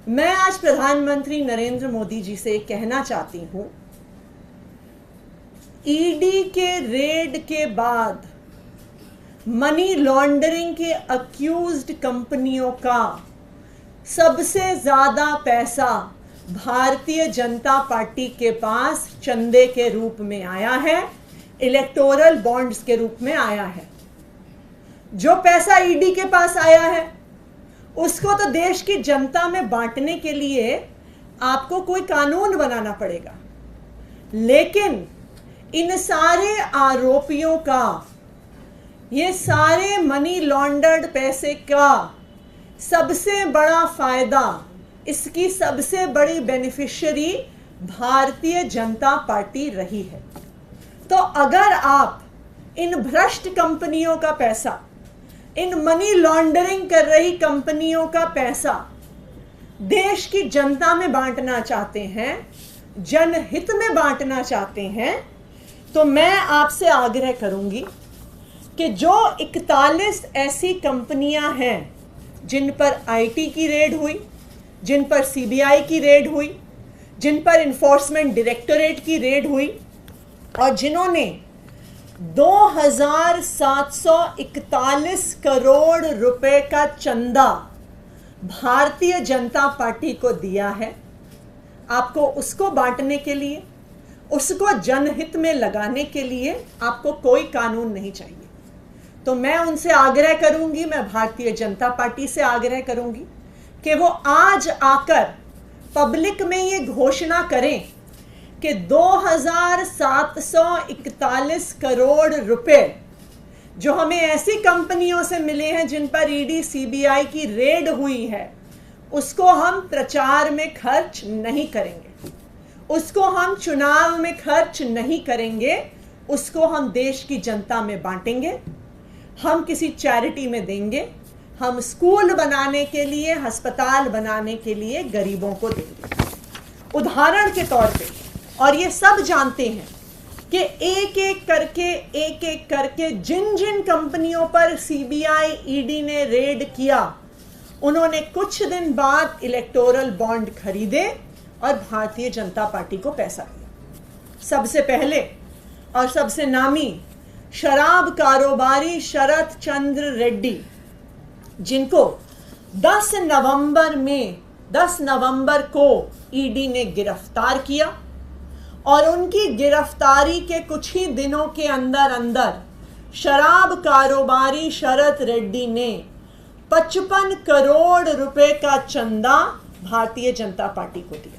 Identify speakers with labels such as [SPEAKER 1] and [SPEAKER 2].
[SPEAKER 1] मैं आज प्रधानमंत्री नरेंद्र मोदी जी से कहना चाहती हूं, ईडी के रेड के बाद मनी लॉन्ड्रिंग के अक्यूज्ड कंपनियों का सबसे ज्यादा पैसा भारतीय जनता पार्टी के पास चंदे के रूप में आया है, इलेक्टोरल बॉन्ड्स के रूप में आया है। जो पैसा ईडी के पास आया है उसको तो देश की जनता में बांटने के लिए आपको कोई कानून बनाना पड़ेगा, लेकिन इन सारे आरोपियों का, ये सारे मनी लॉन्डर्ड पैसे का सबसे बड़ा फायदा, इसकी सबसे बड़ी बेनिफिशियरी भारतीय जनता पार्टी रही है। तो अगर आप इन भ्रष्ट कंपनियों का पैसा, इन मनी लॉन्ड्रिंग कर रही कंपनियों का पैसा देश की जनता में बांटना चाहते हैं, जनहित में बांटना चाहते हैं, तो मैं आपसे आग्रह करूंगी कि जो 41 ऐसी कंपनियां हैं जिन पर आईटी की रेड हुई, जिन पर सीबीआई की रेड हुई, जिन पर इन्फोर्समेंट डायरेक्टोरेट की रेड हुई और जिन्होंने 2741 करोड़ रुपए का चंदा भारतीय जनता पार्टी को दिया है, आपको उसको बांटने के लिए, उसको जनहित में लगाने के लिए आपको कोई कानून नहीं चाहिए। तो मैं उनसे आग्रह करूंगी, मैं भारतीय जनता पार्टी से आग्रह करूंगी कि वो आज आकर पब्लिक में ये घोषणा करें कि 2741 करोड़ रुपए जो हमें ऐसी कंपनियों से मिले हैं जिन पर ईडी सीबीआई की रेड हुई है, उसको हम प्रचार में खर्च नहीं करेंगे, उसको हम चुनाव में खर्च नहीं करेंगे, उसको हम देश की जनता में बांटेंगे, हम किसी चैरिटी में देंगे, हम स्कूल बनाने के लिए, अस्पताल बनाने के लिए गरीबों को देंगे। उदाहरण के तौर पे, और ये सब जानते हैं कि एक एक करके जिन जिन कंपनियों पर सीबीआई ईडी ने रेड किया, उन्होंने कुछ दिन बाद इलेक्टोरल बॉन्ड खरीदे और भारतीय जनता पार्टी को पैसा दिया। सबसे पहले और सबसे नामी शराब कारोबारी शरत चंद्र रेड्डी, जिनको 10 नवंबर को ईडी ने गिरफ्तार किया और उनकी गिरफ्तारी के कुछ ही दिनों के अंदर शराब कारोबारी शरत रेड्डी ने 55 करोड़ रुपए का चंदा भारतीय जनता पार्टी को दिया।